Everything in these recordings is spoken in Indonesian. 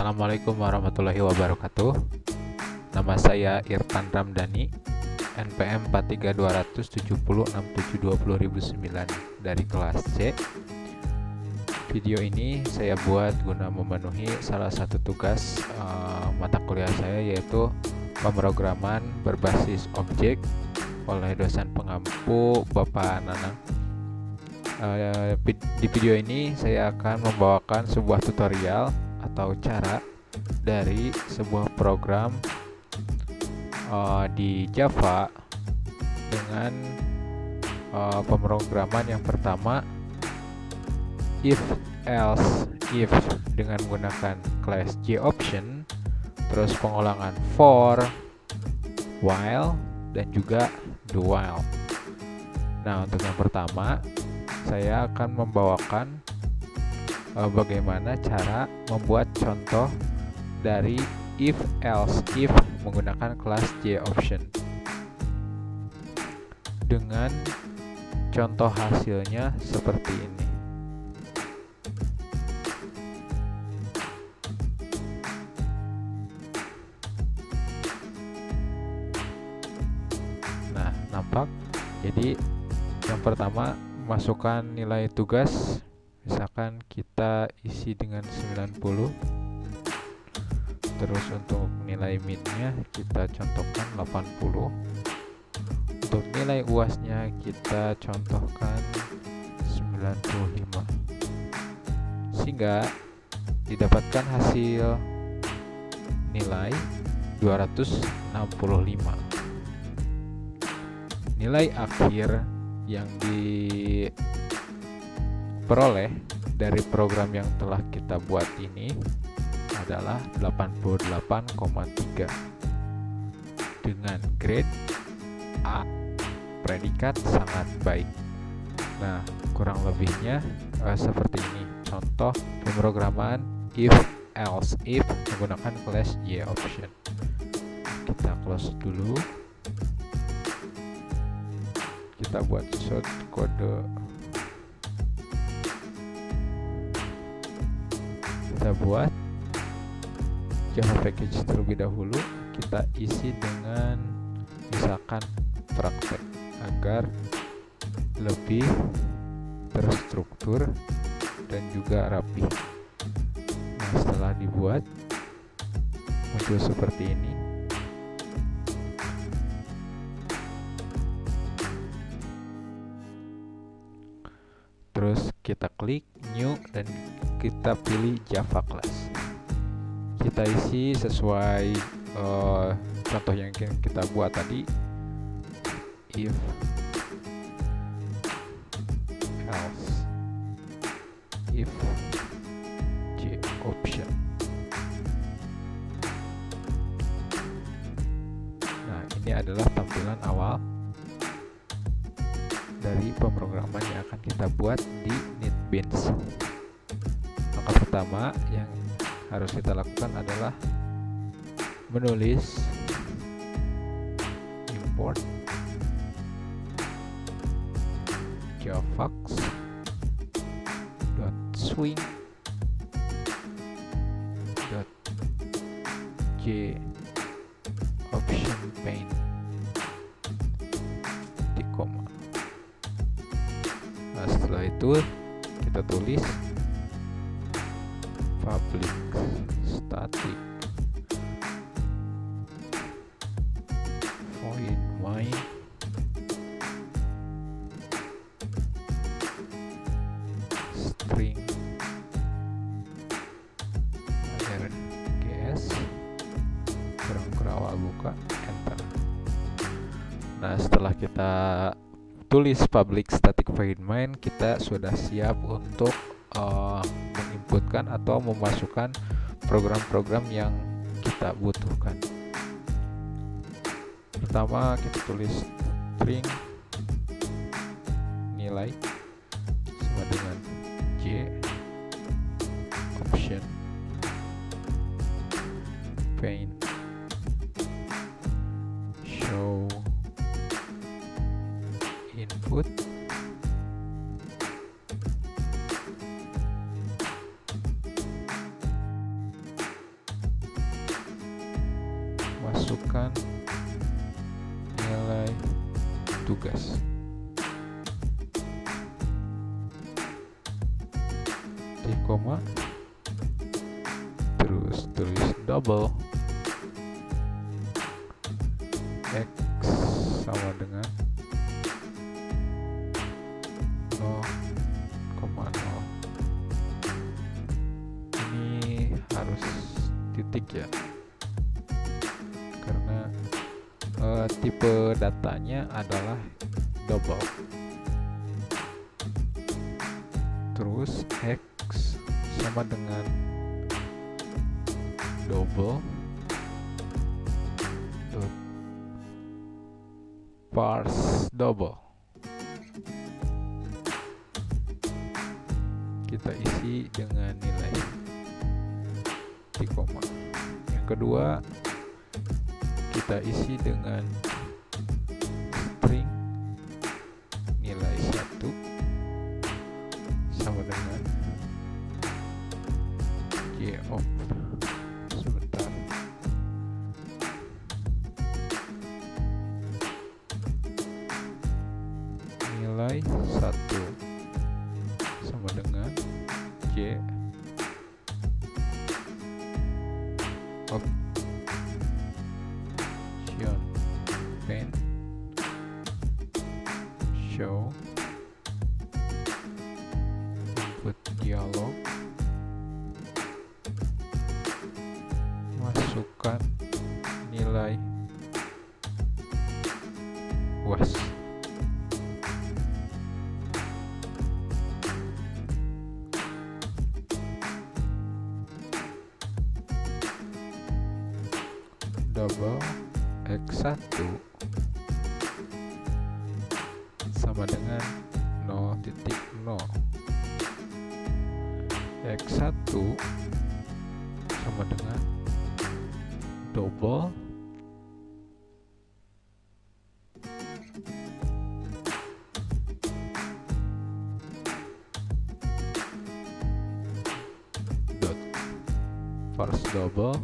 Assalamualaikum warahmatullahi wabarakatuh. Nama saya Irfan Ramdhani, NPM 43270672009 dari kelas C. Video ini saya buat guna memenuhi salah satu tugas mata kuliah saya, yaitu pemrograman berbasis objek oleh dosen pengampu Bapak Nanang. Di video ini saya akan membawakan sebuah tutorial atau cara dari sebuah program di Java dengan pemrograman yang pertama, if else if dengan menggunakan class JOption, terus pengulangan for, while, dan juga do while. Nah, untuk yang pertama saya akan membawakan bagaimana cara membuat contoh dari if else if menggunakan kelas JOption. Dengan contoh hasilnya seperti ini. Nah, nampak. Jadi yang pertama, masukkan nilai tugas, misalkan kita isi dengan 90. Terus untuk nilai minnya kita contohkan 80. Untuk nilai UASnya kita contohkan 95. Sehingga didapatkan hasil nilai 265. Nilai akhir yang diperoleh dari program yang telah kita buat ini adalah 88,3 dengan grade A, predikat sangat baik. Nah, kurang lebihnya seperti ini contoh pemrograman if else if menggunakan kelas JOption. Kita close dulu. Kita buat short kode. Kita buat Java package terlebih dahulu. Kita isi dengan misalkan praktek agar lebih terstruktur dan juga rapi. Nah, setelah dibuat muncul seperti ini. Terus kita klik new dan kita pilih Java class. Kita isi sesuai contoh yang kita buat tadi, if else if JOption. Nah, ini adalah tampilan awal dari pemrograman yang akan kita buat di NetBeans. Langkah pertama yang harus kita lakukan adalah menulis import javax.swing.jOption main di koma. Nah, setelah itu kita tulis public static void main string rgs kurang buka enter. Nah, setelah kita tulis public static void main, kita sudah siap untuk menginputkan atau memasukkan program-program yang kita butuhkan. Pertama, kita tulis string nilai sama dengan JOption main show input masukkan nilai tugas. Di koma, terus tulis double x sama dengan 0,0. Ini harus titik ya, karena tipe datanya adalah double. Terus x sama dengan double dot parse double. Kita isi dengan nilai di koma. Yang kedua, kita isi dengan string nilai 1 sama dengan y of sebentar nilai 1 sama dengan y option pen show input dialog, masukkan nilai UAS. Double x1 sama dengan 0.0. x1 sama dengan double dot parse double,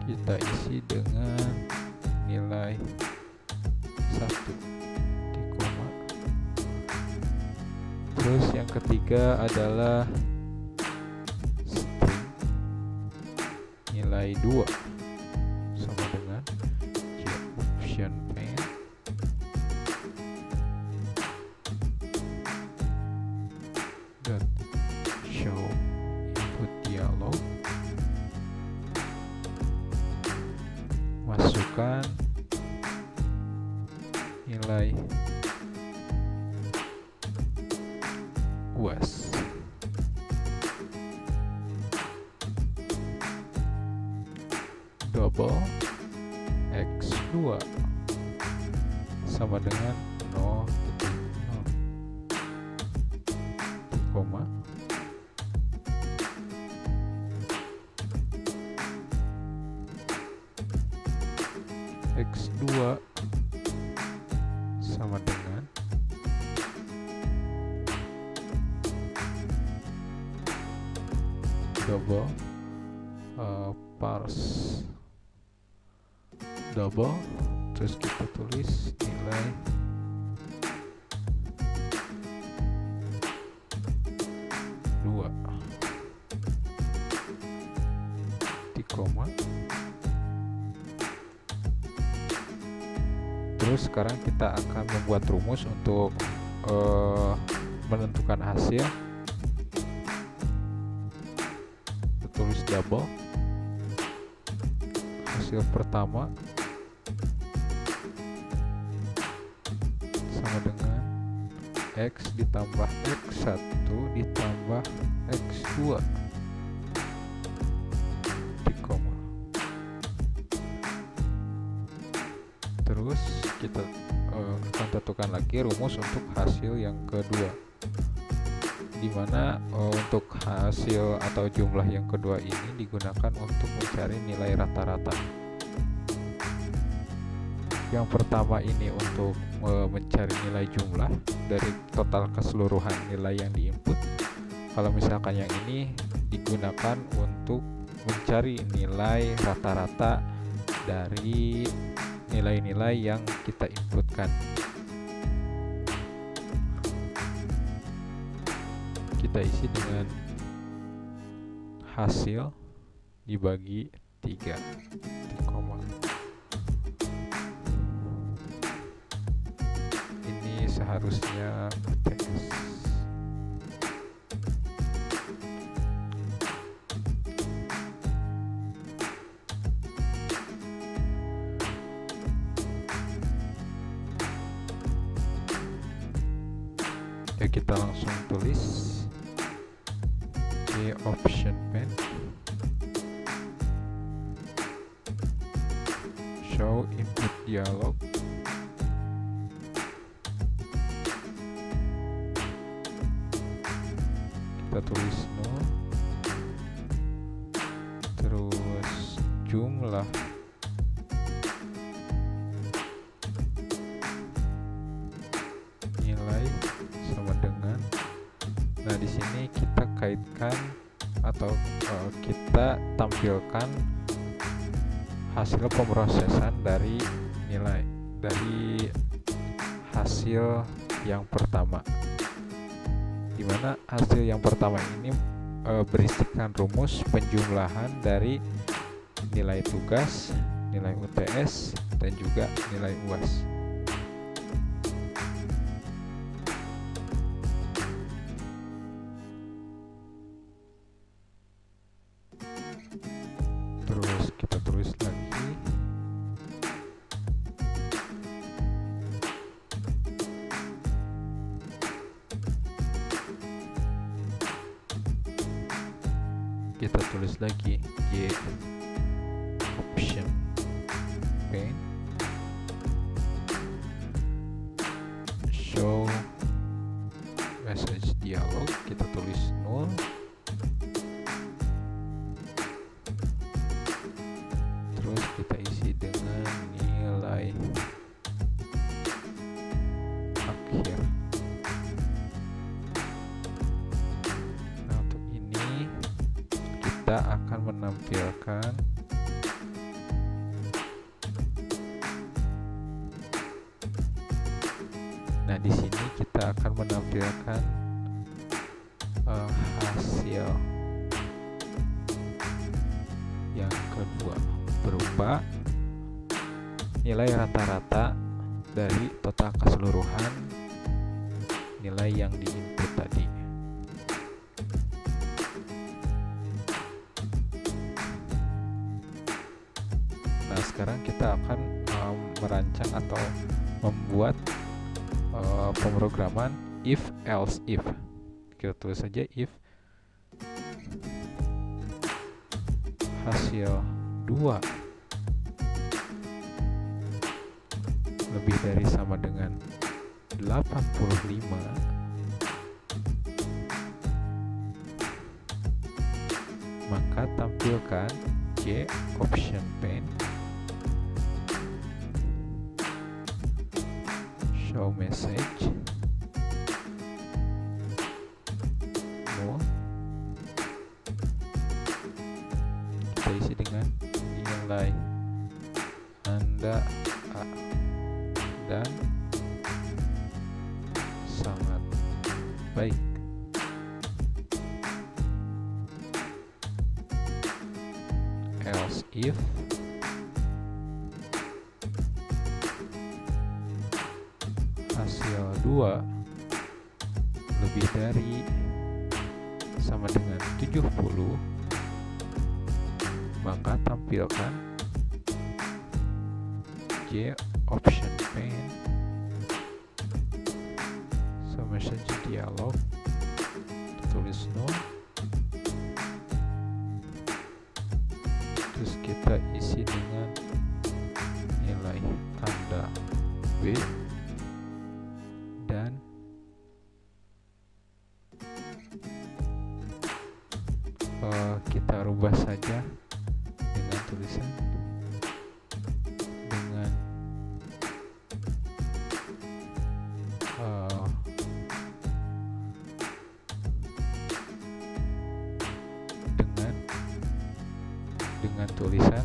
kita isi dengan nilai 1 di koma. Terus yang ketiga adalah string nilai 2 sama dengan y option pen dot show input dialog, masukkan nilai UAS. Double x2 sama dengan 0.0 koma x2 sama dengan double parse double, terus kita tulis nilai 2 di koma. Terus sekarang kita akan membuat rumus untuk menentukan hasil. Tulis double hasil pertama sama dengan x ditambah x1 ditambah x2 di koma. Terus kita akan tentukan lagi rumus untuk hasil yang kedua, dimana untuk hasil atau jumlah yang kedua ini digunakan untuk mencari nilai rata-rata. Yang pertama ini untuk mencari nilai jumlah dari total keseluruhan nilai yang diinput. Kalau misalkan yang ini digunakan untuk mencari nilai rata-rata dari nilai-nilai yang kita inputkan. Kita isi dengan hasil dibagi 3 koma. Ini seharusnya UTS. Ya, kita langsung tulis J option pen show input dialog. Kita tulis 0, terus jumlah nilai sama dengan. Nah, di sini kita kaitkan atau kita tampilkan hasil pemrosesan dari nilai dari hasil yang pertama, dimana hasil yang pertama ini berisikan rumus penjumlahan dari nilai tugas, nilai UTS, dan juga nilai UAS. Terus kita tulis lagi J option pen show message dialog. Kita tulis 0, terus kita isi dengan nilai akhir. Nah, untuk ini kita akan menampilkan di sini kita akan menampilkan hasil yang kedua berupa nilai rata-rata dari total keseluruhan nilai yang diinput tadi. Nah, sekarang kita akan merancang atau membuat pemrograman if else if. Kita tulis saja if hasil 2 lebih dari sama dengan 85, maka tampilkan J option pen show message null. Kita isi dengan nilai Anda A dan sangat baik. Else if hasil 2 lebih dari sama dengan 70, maka tampilkan J option pen so message dialog. Tulis no, terus kita isi dengan nilai Anda B dan kita rubah saja dengan tulisan dengan tulisan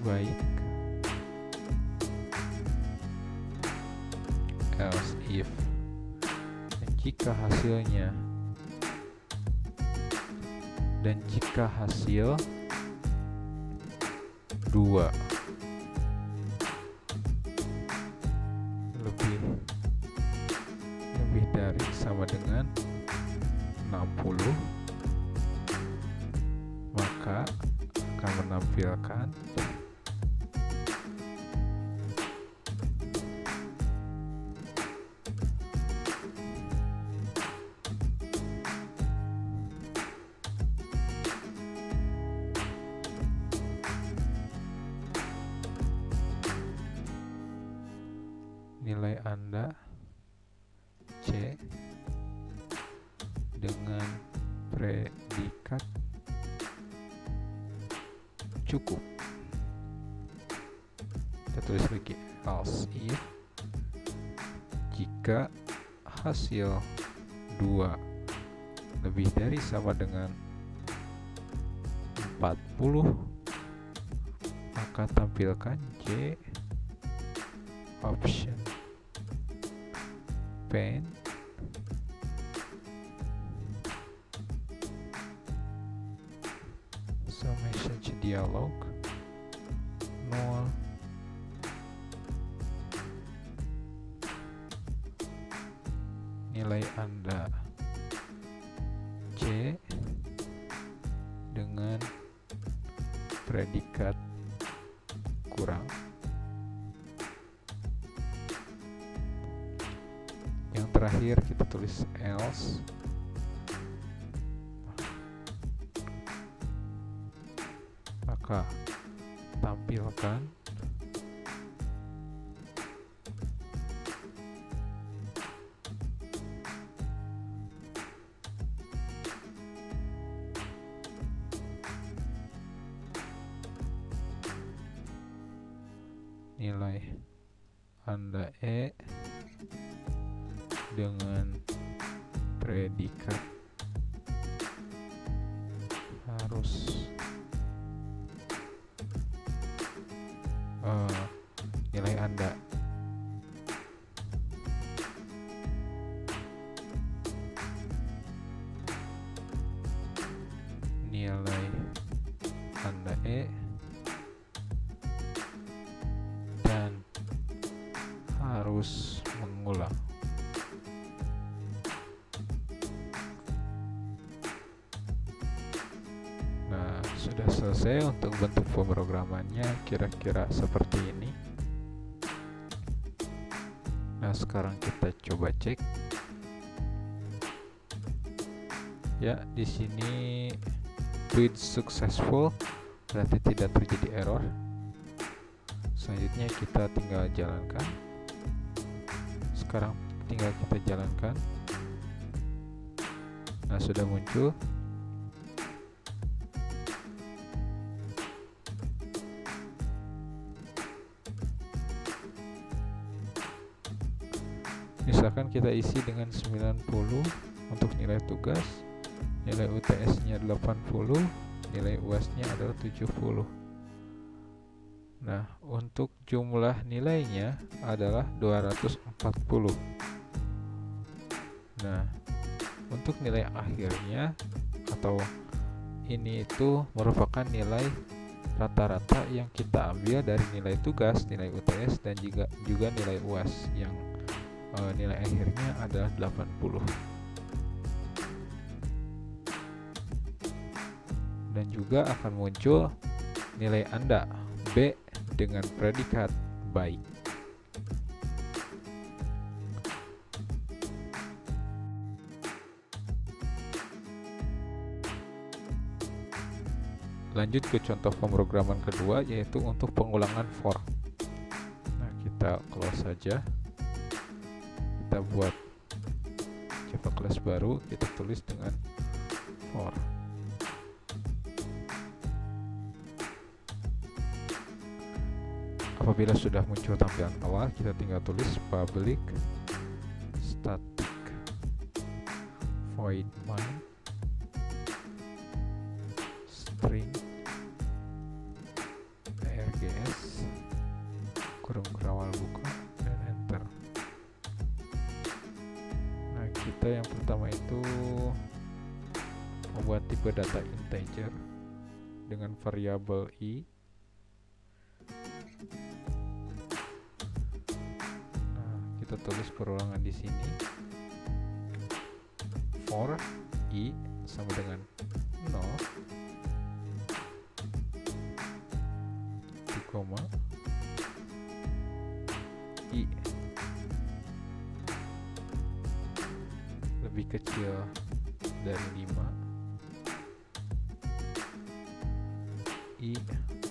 baik, else if, dan jika hasil 2 lebih dari sama dengan 60, maka akan menampilkan nilai Anda C dengan predikat cukup. Kita tulis lagi, else if, jika hasil 2 lebih dari sama dengan 40, maka tampilkan J option pen message dialog 0 nilai Anda C dengan predikat kurang. Yang terakhir kita tulis else, maka tampilkan nilai Anda E dengan predikat harus nilai Anda E dan harus mengulang. Nah, sudah selesai untuk bentuk pemrogramannya, kira-kira seperti ini. Nah, sekarang kita coba cek. Ya, di sini read successful, berarti tidak terjadi error. Selanjutnya kita tinggal jalankan. Sekarang tinggal kita jalankan. Nah, sudah muncul. Misalkan kita isi dengan 90 untuk nilai tugas, nilai UTS-nya 80, nilai UAS-nya adalah 70. Nah, untuk jumlah nilainya adalah 240. Nah, untuk nilai akhirnya atau ini itu merupakan nilai rata-rata yang kita ambil dari nilai tugas, nilai UTS, dan juga nilai UAS yang nilai akhirnya adalah 80. Dan juga akan muncul nilai Anda B dengan predikat baik. Lanjut ke contoh pemrograman kedua, yaitu untuk pengulangan for. Nah, kita close saja. Kita buat Java class baru, kita tulis dengan for. Apabila sudah muncul tampilan awal, kita tinggal tulis public static void main string args kurung kerawal buka, dan enter. Nah, kita yang pertama itu membuat tipe data integer dengan variabel i. Nah, kita tulis perulangan di sini. For i sama dengan 0, di koma i lebih kecil dari 5, i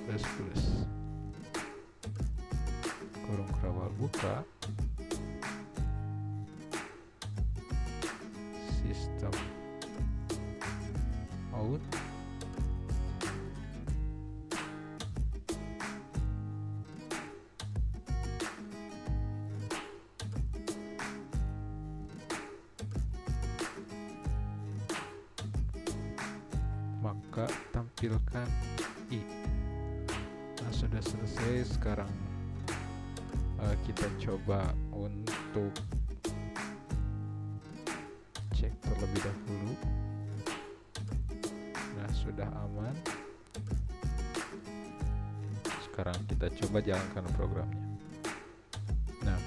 plus kurung kerawal buka, sistem out maka tampilkan i. Nah, sudah selesai. Sekarang kita coba untuk cek terlebih dahulu. Nah, sudah aman. Sekarang kita coba jalankan programnya. Nah,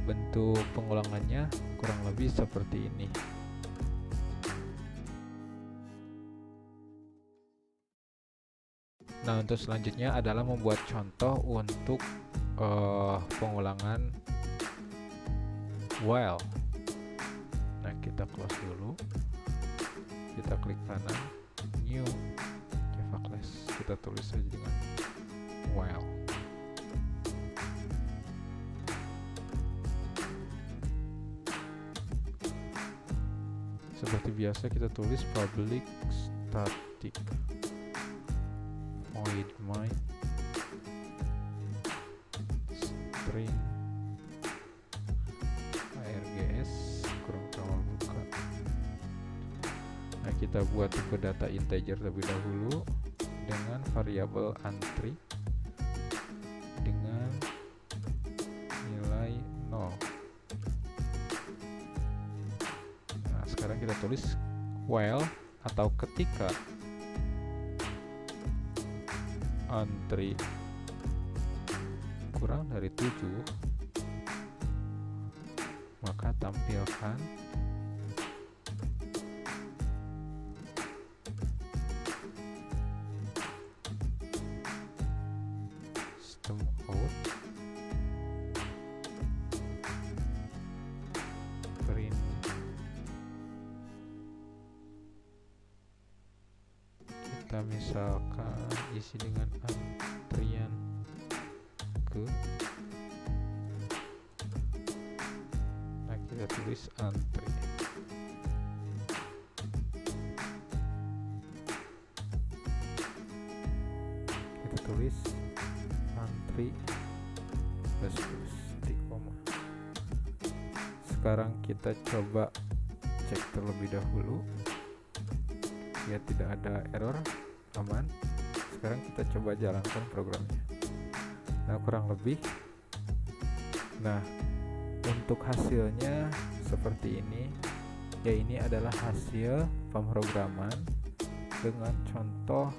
bentuk pengulangannya kurang lebih seperti ini. Nah, untuk selanjutnya adalah membuat contoh untuk pengulangan while. Nah, kita close dulu, kita klik kanan, new Java class, kita tulis saja dengan while. Seperti biasa kita tulis public static void main string args kurung kerawal buka. Nah, kita buat tipe data integer terlebih dahulu dengan variabel entry dengan nilai 0. Nah, sekarang kita tulis while atau ketika entry kurang dari 7, maka tampilkan system out print kita misalkan isi dengan antrian ke. Nah, kita tulis antri. Kita tulis antri plus di koma. Sekarang kita coba cek terlebih dahulu ya, tidak ada error, aman. Sekarang kita coba jalankan programnya. Nah, kurang lebih. Nah, untuk hasilnya seperti ini. Ya, ini adalah hasil pemrograman dengan contoh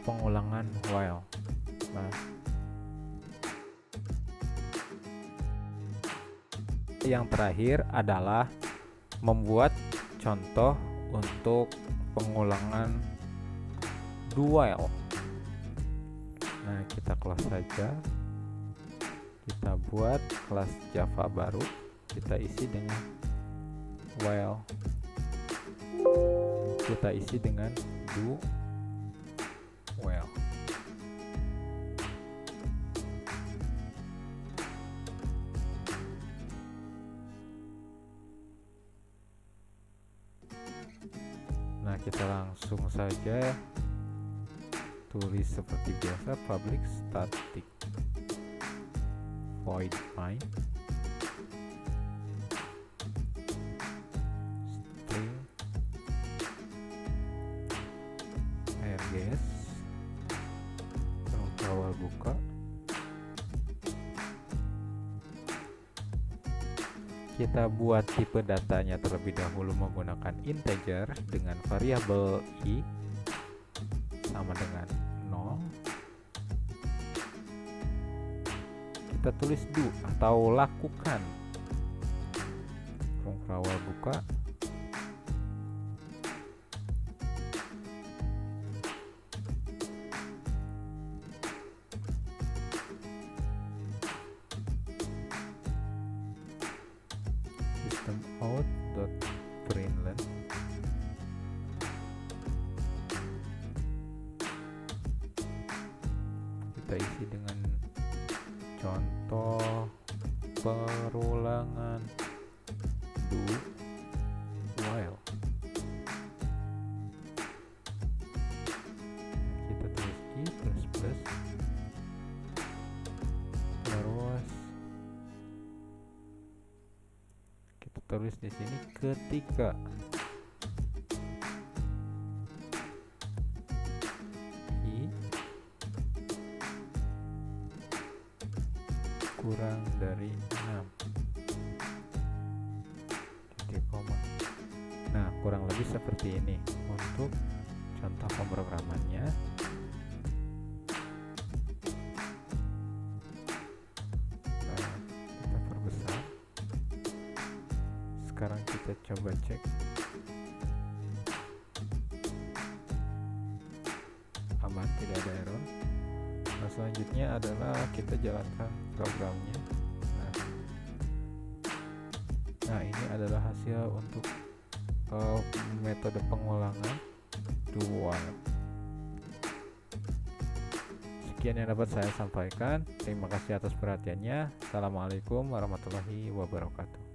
pengulangan while. Nah, yang terakhir adalah membuat contoh untuk pengulangan do while. Nah, kita close saja, kita buat kelas Java baru, kita isi dengan while, kita isi dengan do while. Nah, kita langsung saja tulis seperti biasa public static void main string args kurung kerawal buka kita buat tipe datanya terlebih dahulu menggunakan integer dengan variabel i sama dengan 0. Kita tulis do atau lakukan. Kurung perawal buka. System out.println kita isi dengan contoh perulangan do while. Kita tulis i plus plus, terus kita tulis di sini ketika i kurang dari 6 titik koma. Nah, kurang lebih seperti ini untuk contoh pemrogramannya. Nah, kita perbesar. Sekarang kita coba cek. Aman, tidak ada error. Nah, selanjutnya adalah kita jalankan programnya. Nah, ini adalah hasil untuk metode pengulangan do while. Sekian yang dapat saya sampaikan. Terima kasih atas perhatiannya. Assalamualaikum warahmatullahi wabarakatuh.